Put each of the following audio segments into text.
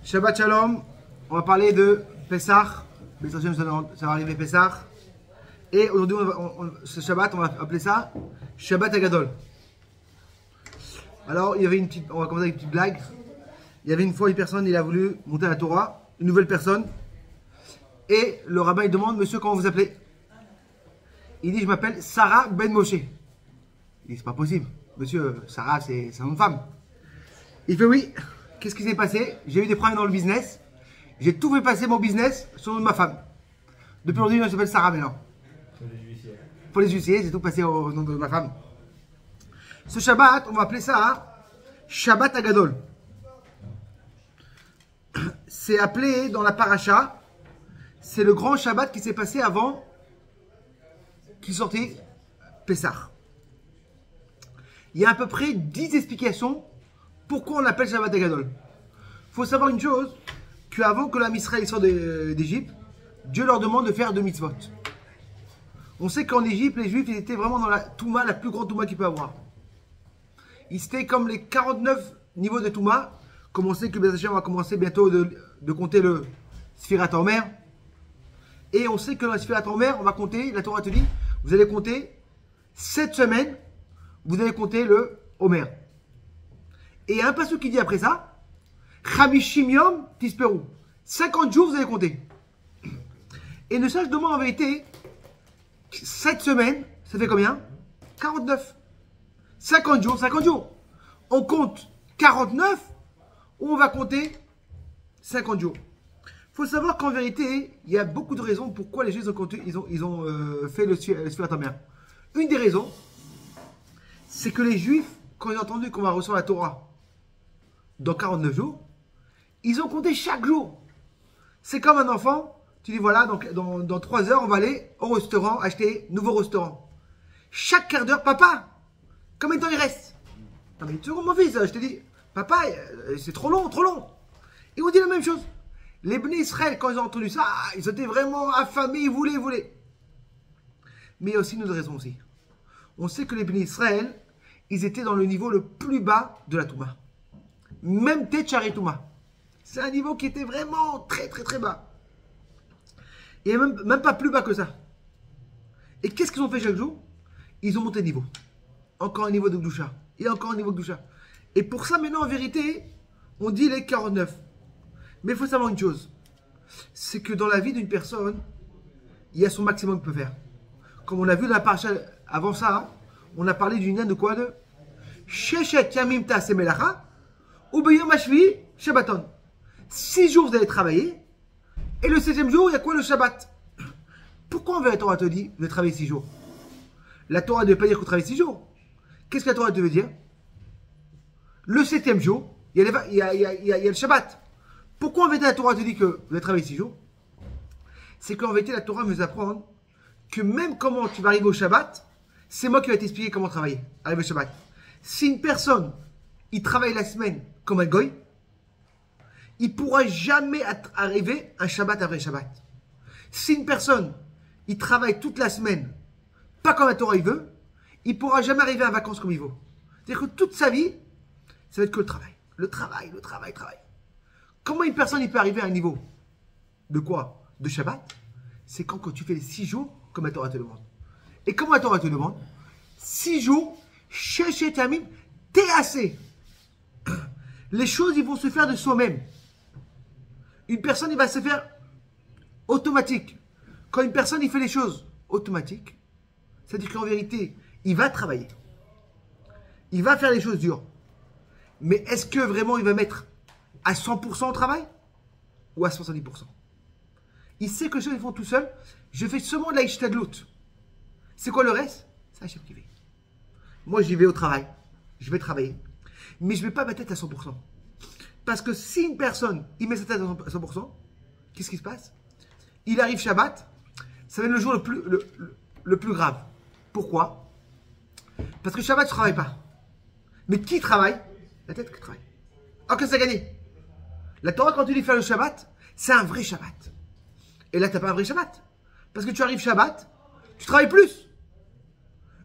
Shabbat Shalom, on va parler de Pessah. Ça va arriver Pessah. Et aujourd'hui, ce Shabbat, on va appeler ça Shabbat Agadol. Alors, il y avait une petite, on va commencer avec une petite blague. Il y avait une fois une personne, il a voulu monter à la Torah, une nouvelle personne. Et le rabbin, il demande, monsieur, comment vous appelez? Il dit, je m'appelle Sarah Ben Moshe. Il dit, c'est pas possible. Monsieur, Sarah, c'est un nom de femme. Il fait, oui. Qu'est-ce qui s'est passé? J'ai eu des problèmes dans le business. J'ai tout fait passer mon business sur le nom de ma femme. Depuis aujourd'hui, je m'appelle Sarah maintenant. Pour les huissiers, j'ai tout passé au nom de ma femme. Ce Shabbat, on va appeler ça Shabbat Agadol. C'est appelé dans la paracha, c'est le grand Shabbat qui s'est passé avant qu'il sortait Pessah. Il y a à peu près 10 explications pourquoi on l'appelle Shabbat Agadol. Il faut savoir une chose, qu'avant que l'âme Israël sorte d'Égypte, Dieu leur demande de faire 2 mitzvot. On sait qu'en Égypte, les Juifs ils étaient vraiment dans la Touma, la plus grande Touma qu'il peut avoir. Ils étaient comme les 49 niveaux de Touma. Comme on sait que Bézachim va commencer bientôt de compter le Sfirat Omer. Et on sait que dans le Sfirat Omer, on va compter, la Torah te dit, vous allez compter 7 semaines, vous allez compter le Omer. Et il y a un passage qui dit après ça, Chamishim Yom Tisperu. 50 jours, vous allez compter. Et ne sache demain en vérité, 7 semaines, ça fait combien? 49. 50 jours, 50 jours. On compte 49 ou on va compter 50 jours. Il faut savoir qu'en vérité, il y a beaucoup de raisons pourquoi les Juifs ont fait le Sfirat Omer. Une des raisons, c'est que les Juifs, quand ils ont entendu qu'on va recevoir la Torah dans 49 jours, ils ont compté chaque jour. C'est comme un enfant, tu dis voilà, donc dans 3 heures, on va aller au restaurant, acheter nouveau restaurant. Chaque quart d'heure, papa, combien de temps il reste? Non mais tu vois mon fils, je te dis, papa, c'est trop long, trop long. Ils ont dit la même chose. Les Bnei Israël, quand ils ont entendu ça, ils étaient vraiment affamés, ils voulaient. Mais il y a aussi une autre raison aussi. On sait que les Bnei Israël, ils étaient dans le niveau le plus bas de la Touma. Même Tétchari Touma. C'est un niveau qui était vraiment très très très bas. Et même pas plus bas que ça. Et qu'est-ce qu'ils ont fait chaque jour? Ils ont monté de niveau. Encore un niveau de Gdusha. Et encore un niveau de Gdusha. Et pour ça, maintenant, en vérité, on dit les 49. Mais il faut savoir une chose. C'est que dans la vie d'une personne, il y a son maximum qu'il peut faire. Comme on l'a vu dans la paracha avant ça, on a parlé d'une de quoi? De Sheshet Yamim Ta'aseh Melacha ou B'yom HaShvi'i Shabbaton. 6 jours vous allez travailler. Et le 7e jour, il y a quoi? Le Shabbat. Pourquoi la Torah te dit de travailler 6 jours? La Torah ne veut pas dire qu'on travaille 6 jours. Qu'est-ce que la Torah te veut dire? Le 7e jour, il y a le Shabbat. Pourquoi en vérité la Torah te dit que vous allez travailler 6 jours? C'est qu'en vérité la Torah veut nous apprendre que même comment tu vas arriver au Shabbat, c'est moi qui vais t'expliquer comment travailler, arriver au Shabbat. Si une personne, il travaille la semaine comme un goy, il ne pourra jamais arriver un Shabbat après Shabbat. Si une personne, il travaille toute la semaine, pas comme la Torah il veut, il ne pourra jamais arriver en vacances comme il veut. C'est-à-dire que toute sa vie, ça va être que le travail. Le travail. Comment une personne il peut arriver à un niveau de quoi? De Shabbat? C'est quand tu fais les 6 jours comme la Torah te demande. Et comment la Torah te demande? 6 jours, Sheshet Yamim Ta'aseh. Les choses, ils vont se faire de soi-même. Une personne, il va se faire automatique. Quand une personne, il fait les choses automatiques, c'est-à-dire qu'en vérité, il va travailler. Il va faire les choses dures. Mais est-ce que vraiment il va mettre à 100% au travail? Ou à 70%? Il sait que les choses, ils font tout seul. Je fais seulement de la ishtadlout. C'est quoi le reste? C'est Hachem qui fait. Moi, j'y vais au travail. Je vais travailler. Mais je ne vais pas mettre tête à 100%. Parce que si une personne, il met sa tête à 100%, qu'est-ce qui se passe? Il arrive Shabbat, ça va être le jour le plus grave. Pourquoi? Parce que Shabbat, tu ne travailles pas. Mais qui travaille? La tête qui travaille. Alors que ça a gagné. La Torah, quand tu dis faire le Shabbat, c'est un vrai Shabbat. Et là, tu n'as pas un vrai Shabbat. Parce que tu arrives Shabbat, tu travailles plus.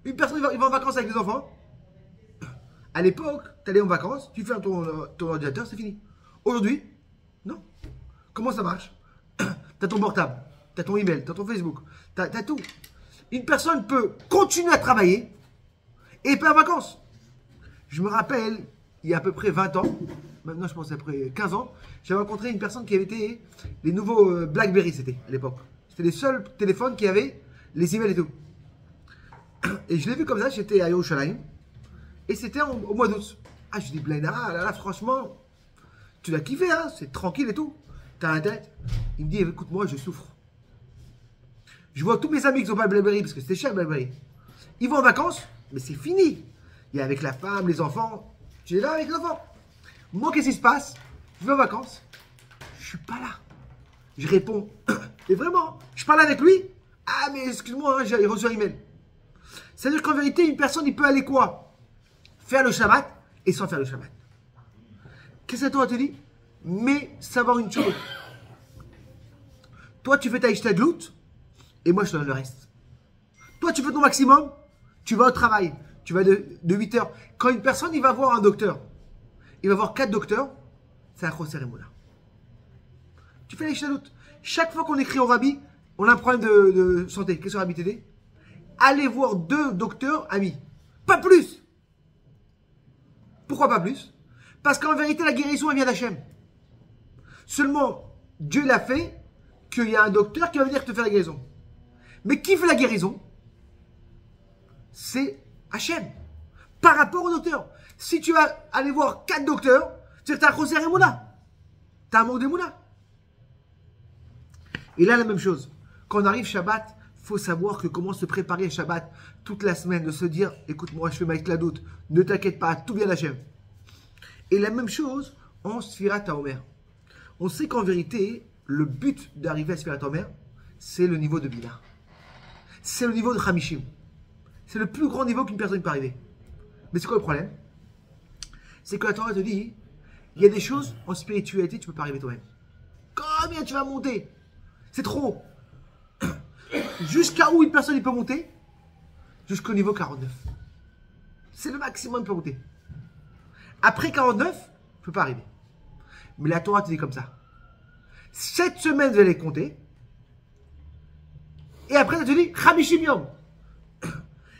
Une personne, il va en vacances avec les enfants. À l'époque, tu allais en vacances, tu fermes ton ordinateur, c'est fini. Aujourd'hui, Non. Comment ça marche? T'as ton portable, t'as ton email, t'as ton Facebook, t'as tout. Une personne peut continuer à travailler et pas en vacances. Je me rappelle, il y a à peu près 20 ans, maintenant je pense après 15 ans, j'avais rencontré une personne qui avait été les nouveaux BlackBerry, c'était à l'époque. C'était les seuls téléphones qui avaient les emails et tout. Et je l'ai vu comme ça, j'étais à Yerushalayim. Et c'était au mois d'août. Ah, je dis, Blainara, là, franchement, tu l'as kiffé, hein, c'est tranquille et tout. T'as Internet. Il me dit, écoute, moi, je souffre. Je vois tous mes amis qui n'ont pas le BlackBerry, parce que c'était cher le BlackBerry. Ils vont en vacances, mais c'est fini. Il y a avec la femme, les enfants. Tu es là avec les enfants. Moi, qu'est-ce qui se passe? Je vais en vacances. Je suis pas là. Je réponds. Et vraiment, je parle avec lui. Ah, mais excuse-moi, hein, j'ai reçu un email. C'est-à-dire qu'en vérité, une personne, il peut aller quoi? Faire le Shabbat et sans faire le Shabbat. Qu'est-ce que toi te dit? Mais savoir une chose. Toi, tu fais ta ishtadlout et moi, je te donne le reste. Toi, tu fais ton maximum, tu vas au travail, tu vas de 8 heures. Quand une personne, il va voir un docteur, il va voir 4 docteurs, c'est un Choser Emouna. Tu fais la ishtadlout. Chaque fois qu'on écrit au rabbi, on a un problème de santé. Qu'est-ce que le rabbi t'a dit? Allez voir 2 docteurs amis. Pas plus. Pourquoi pas plus? Parce qu'en vérité, la guérison, elle vient d'Hachem. Seulement, Dieu l'a fait qu'il y a un docteur qui va venir te faire la guérison. Mais qui fait la guérison? C'est Hachem. Par rapport au docteur. Si tu vas aller voir 4 docteurs, tu as un Choser Emouna. Tu as un manque d'Emouna. Et là, la même chose. Quand on arrive Shabbat, il faut savoir que comment se préparer à Shabbat toute la semaine, de se dire, écoute, moi, je fais ma Ikladout, ne t'inquiète pas, tout vient d'Hachem. Et la même chose en Sfirat HaOmer. On sait qu'en vérité, le but d'arriver à Sfirat HaOmer, c'est le niveau de Bina. C'est le niveau de Hamishim. C'est le plus grand niveau qu'une personne peut arriver. Mais c'est quoi le problème? C'est que la Torah te dit, il y a des choses en spiritualité, tu ne peux pas arriver toi-même. Combien tu vas monter? C'est trop. Jusqu'à où une personne il peut monter? Jusqu'au niveau 49. C'est le maximum qu'il peut monter. Après 49, je ne peux pas arriver. Mais la Torah te dit comme ça. 7 semaines, vous allez compter. Et après, elle te dit, Hamishim Yom.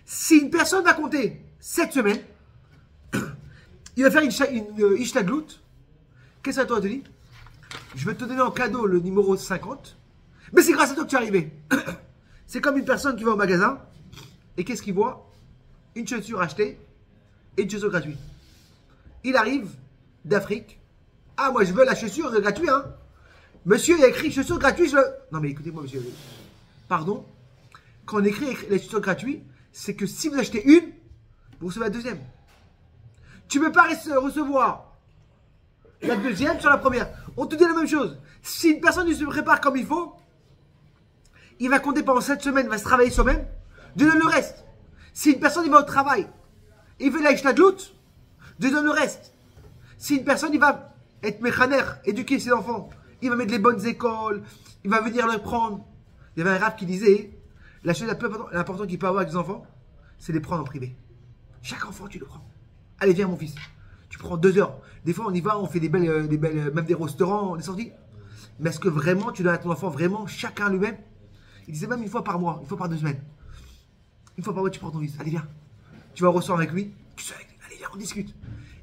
Si une personne va compter 7 semaines, il va faire une Ishtadlout. Qu'est-ce que la Torah te dit? Je vais te donner en cadeau le numéro 50. Mais c'est grâce à toi que tu es arrivé. C'est comme une personne qui va au magasin. Et qu'est-ce qu'il voit? Une chaussure achetée et une chaussure gratuite. Il arrive d'Afrique. Ah, moi je veux la chaussure gratuite, hein. Monsieur, il a écrit chaussure gratuite. Non, mais écoutez-moi, monsieur. Pardon. Quand on écrit les chaussures gratuites, c'est que si vous achetez une, vous recevez la deuxième. Tu ne peux pas recevoir la deuxième sur la première. On te dit la même chose. Si une personne ne se prépare comme il faut, il va compter pendant 7 semaines, il va se travailler soi-même, Dieu donne le reste. Si une personne il va au travail, il fait la ishtadlout, Dieu donne le reste. Si une personne il va être méchaner, éduquer ses enfants, il va mettre les bonnes écoles, il va venir les prendre. Il y avait un rap qui disait, la chose la plus importante qu'il peut avoir avec les enfants, c'est les prendre en privé. Chaque enfant tu le prends. Allez viens mon fils, tu prends 2 heures. Des fois on y va, on fait des belles même des restaurants, des sorties. Mais est-ce que vraiment tu donnes à ton enfant vraiment chacun lui-même? Il disait même une fois par mois, une fois par 2 semaines. Une fois par mois tu prends ton fils, allez viens. Tu vas au restaurant avec lui, tu sais, allez viens on discute.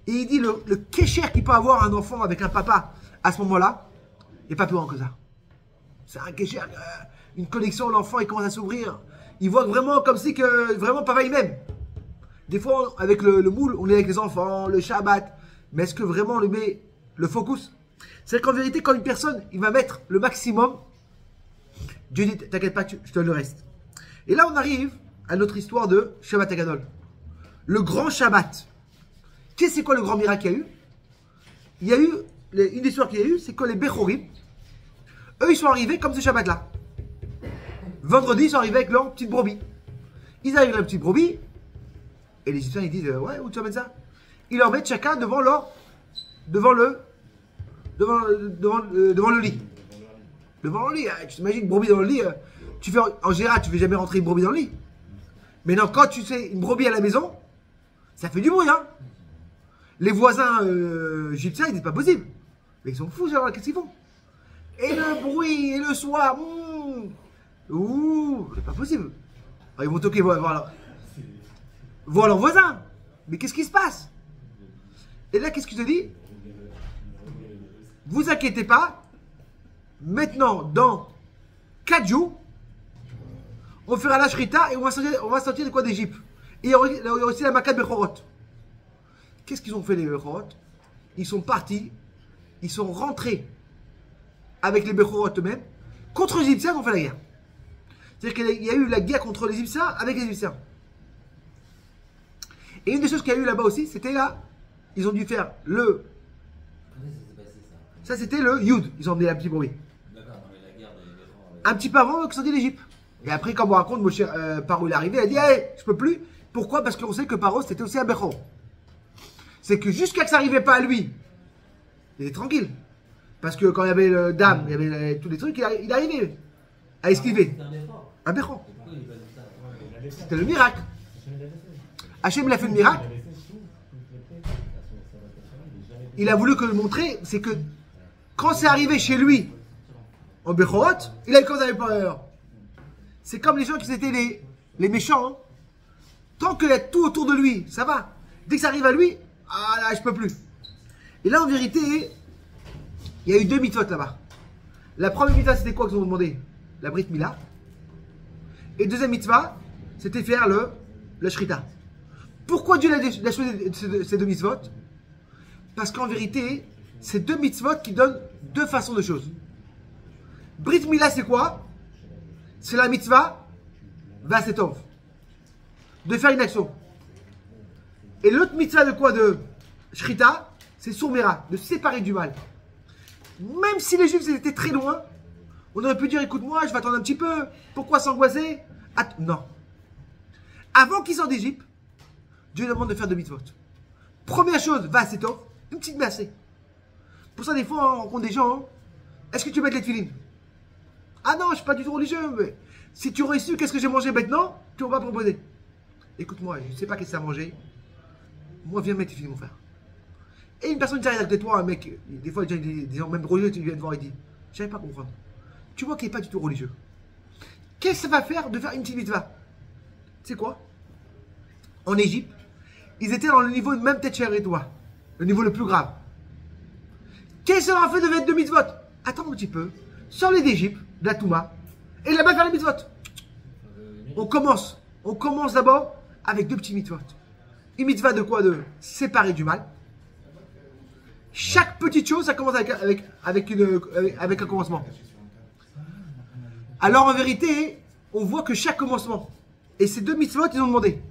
Et il dit le kécher qu'il peut avoir un enfant avec un papa à ce moment-là, il n'y a pas plus grand que ça. C'est un kécher, une connexion, l'enfant il commence à s'ouvrir. Il voit vraiment comme si que vraiment papa il m'aime. Des fois avec le moule, on est avec les enfants, le Shabbat. Mais est-ce que vraiment on lui met le focus? C'est qu'en vérité quand une personne il va mettre le maximum, Dieu dit t'inquiète pas, je te donne le reste. Et là on arrive à notre histoire de Shabbat Hagadol. Le grand Shabbat. Qu'est-ce que c'est quoi le grand miracle qu'il y a eu? Il y a eu, une histoire qu'il y a eu, c'est que les Bechorim, eux ils sont arrivés comme ce Shabbat là. Vendredi ils sont arrivés avec leur petite brebis. Ils arrivent avec leur petite brebis, et les Égyptiens ils disent ouais où tu amènes ça? Ils leur mettent chacun devant le lit. Devant le lit, tu t'imagines une brebis dans le lit, en général tu ne fais jamais rentrer une brebis dans le lit. Mais non, quand tu sais une brebis à la maison, ça fait du bruit, hein. Les voisins égyptiens, ils disent pas possible. Mais ils sont fous, alors qu'est-ce qu'ils font? Et le bruit, et le soir. Ouh, c'est pas possible. Ah, ils vont toquer, voir leurs voisins. Mais qu'est-ce qui se passe? Et là, qu'est-ce que je te dis? Vous inquiétez pas. Maintenant, dans 4 jours, on fera la shrita et on va sortir de quoi d'Égypte. Et il y aura aussi la Makat Bechorot. Qu'est-ce qu'ils ont fait les Bechorot? Ils sont partis, ils sont rentrés avec les Bechorot eux-mêmes. Contre les Égyptiens, ils ont fait la guerre. C'est-à-dire qu'il y a eu la guerre contre les Égyptiens avec les Égyptiens. Et une des choses qu'il y a eu là-bas aussi, c'était là, ils ont dû faire le... Ça, c'était le Yud. Ils ont emmené un petit bruit. Un petit peu avant qu'ils sortent d'Égypte. Et après, comme on raconte, Paro il est arrivé, il a dit hey, je peux plus. Pourquoi? Parce qu'on sait que Paro c'était aussi un Bechor. C'est que jusqu'à que ça n'arrivait pas à lui, il était tranquille. Parce que quand il y avait le dame, il y avait tous les trucs, il arrivait à esquiver. Un Bechor. C'était le miracle. Hachem, il a fait le miracle. Il a voulu que le montrer, c'est que quand c'est arrivé chez lui, en Bechorot, il a eu quand d'aller peur. C'est comme les gens qui étaient les méchants. Hein. Tant qu'il y a tout autour de lui, ça va. Dès que ça arrive à lui, ah là, je peux plus. Et là, en vérité, il y a eu 2 mitzvot là-bas. La première mitzvah, c'était quoi qu'ils ont demandé? La Brit Mila. Et deuxième mitzvah, c'était faire le Shrita. Pourquoi Dieu a choisi ces 2 mitzvot? Parce qu'en vérité, c'est 2 mitzvot qui donnent 2 façons de choses. Brit Mila, c'est quoi? C'est la mitzvah Vasetov. De faire une action. Et l'autre mitzvah de quoi? De Shrita, c'est Sourmera, de séparer du mal. Même si les Juifs étaient très loin, on aurait pu dire écoute-moi, je vais attendre un petit peu. Pourquoi s'angoisser? Non. Avant qu'ils sortent d'Égypte, Dieu demande de faire 2 mitzvot. Première chose, Vasetov, une petite massée. Pour ça, des fois, on rencontre des gens. Hein, est-ce que tu mets les tefilines? Ah non, je ne suis pas du tout religieux, mais si tu aurais su qu'est-ce que j'ai mangé maintenant, tu vas pas proposer. Écoute-moi, je ne sais pas qu'est-ce que ça a mangé. Moi, viens mettre tes filles, mon frère. Et une personne qui arrive à côté de toi, un mec, des fois, des gens même religieux, tu viens te voir et dit je ne savais pas comprendre. Tu vois qu'il n'est pas du tout religieux. Qu'est-ce que ça va faire de faire une petite mitzvah? Tu sais quoi? En Égypte, ils étaient dans le niveau de même tête chère et toi. Le niveau le plus grave. Qu'est-ce que ça leur a fait de mettre 2 mitzvot? Attends un petit peu. Sors-les d'Égypte, de la Touma, et là-bas faire les mitzvot. On commence d'abord avec 2 petits mitzvot. Une mitzvah de quoi? De séparer du mal. Chaque petite chose, ça commence avec un commencement. Alors en vérité, on voit que chaque commencement, et ces 2 mitzvot, ils ont demandé.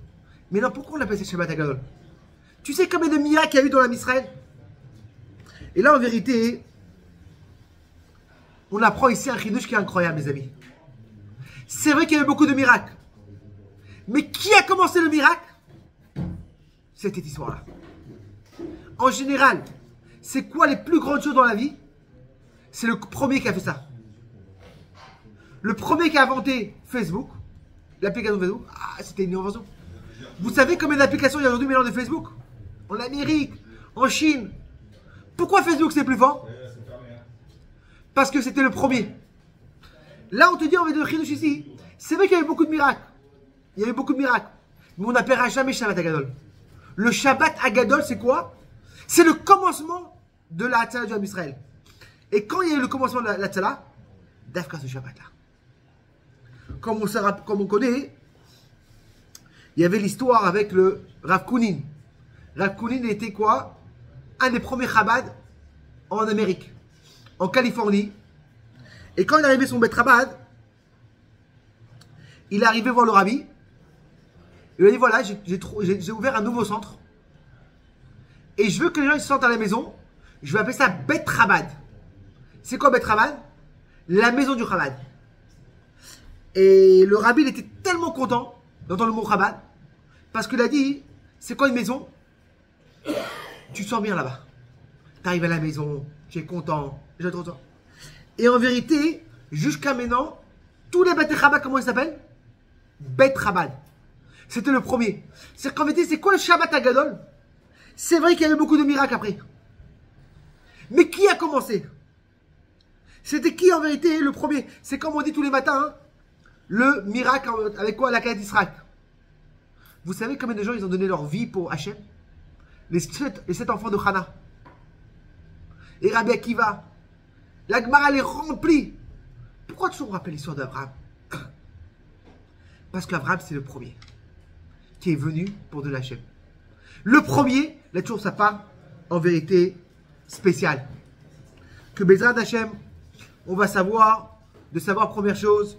Mais non, pourquoi on l'appelle Shabbat Hagadol? Tu sais combien de miracles il y a eu dans la Israël? Et là en vérité, on apprend ici un chidouche qui est incroyable, mes amis. C'est vrai qu'il y avait beaucoup de miracles. Mais qui a commencé le miracle? C'était cette histoire-là. En général, c'est quoi les plus grandes choses dans la vie? C'est le premier qui a fait ça. Le premier qui a inventé Facebook, l'application Facebook, c'était une innovation. Vous savez combien d'applications il y a aujourd'hui maintenant de Facebook? En Amérique, en Chine. Pourquoi Facebook c'est plus fort? Parce que c'était le premier. Là, on te dit, on va de Chidouche ici. C'est vrai qu'il y avait beaucoup de miracles. Il y avait beaucoup de miracles. Mais on n'appellera jamais Shabbat Hagadol. Le Shabbat Hagadol, c'est quoi? C'est le commencement de la Hatzala du Ham Israël. Et quand il y a eu le commencement de la Hatzala, d'Afka ce Shabbat-là. Comme on connaît, il y avait l'histoire avec le Rav Kounin. Rav Kounin était quoi? Un des premiers Chabad en Amérique, en Californie. Et quand il est arrivé son Bet Chabad, il est arrivé voir le Rabbi. Il lui a dit voilà, j'ai ouvert un nouveau centre. Et je veux que les gens se sentent à la maison. Je vais appeler ça Bet Chabad. C'est quoi Bet Chabad? La maison du Chabad. Et le Rabbi, il était tellement content d'entendre le mot Chabad. Parce qu'il a dit, c'est quoi une maison? Tu te sens bien là-bas. Tu arrives à la maison, tu es content, j'ai trop content. Et en vérité, jusqu'à maintenant, tous les Bet Chabad, comment ils s'appellent? Bet Chabad. C'était le premier. C'est qu'en vérité, c'est quoi le Shabbat Hagadol? C'est vrai qu'il y avait beaucoup de miracles après. Mais qui a commencé? C'était qui en vérité le premier? C'est comme on dit tous les matins, hein, le miracle avec quoi? La quête d'Israël. Vous savez combien de gens ils ont donné leur vie pour Hachem? Les sept enfants de Hana. Et Rabbi Akiva. La Gemara elle est remplie. Pourquoi toujours on rappelle l'histoire d'Abraham? Parce qu'Abraham c'est le premier qui est venu pour de Hachem. Le premier, il a toujours sa part en vérité spéciale. Que Bezrat Hachem, on va savoir, première chose,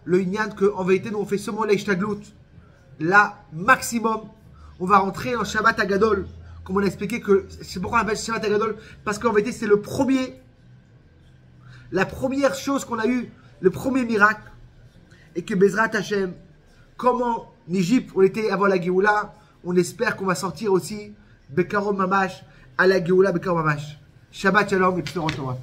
le Inyan qu'en vérité nous on fait seulement l'Eishtaglut. Là, maximum, on va rentrer en Shabbat Agadol. Comme on a expliqué que c'est pourquoi on appelle Shabbat Agadol. Parce qu'en vérité, c'est le premier. La première chose qu'on a eue, le premier miracle. Et que Bezrat Hachem, comme en Égypte, on était avant la Géoula, on espère qu'on va sortir aussi Bekarom Mamash, à la Géoula Bekarom Mamash. Shabbat Shalom et Psorot Torah.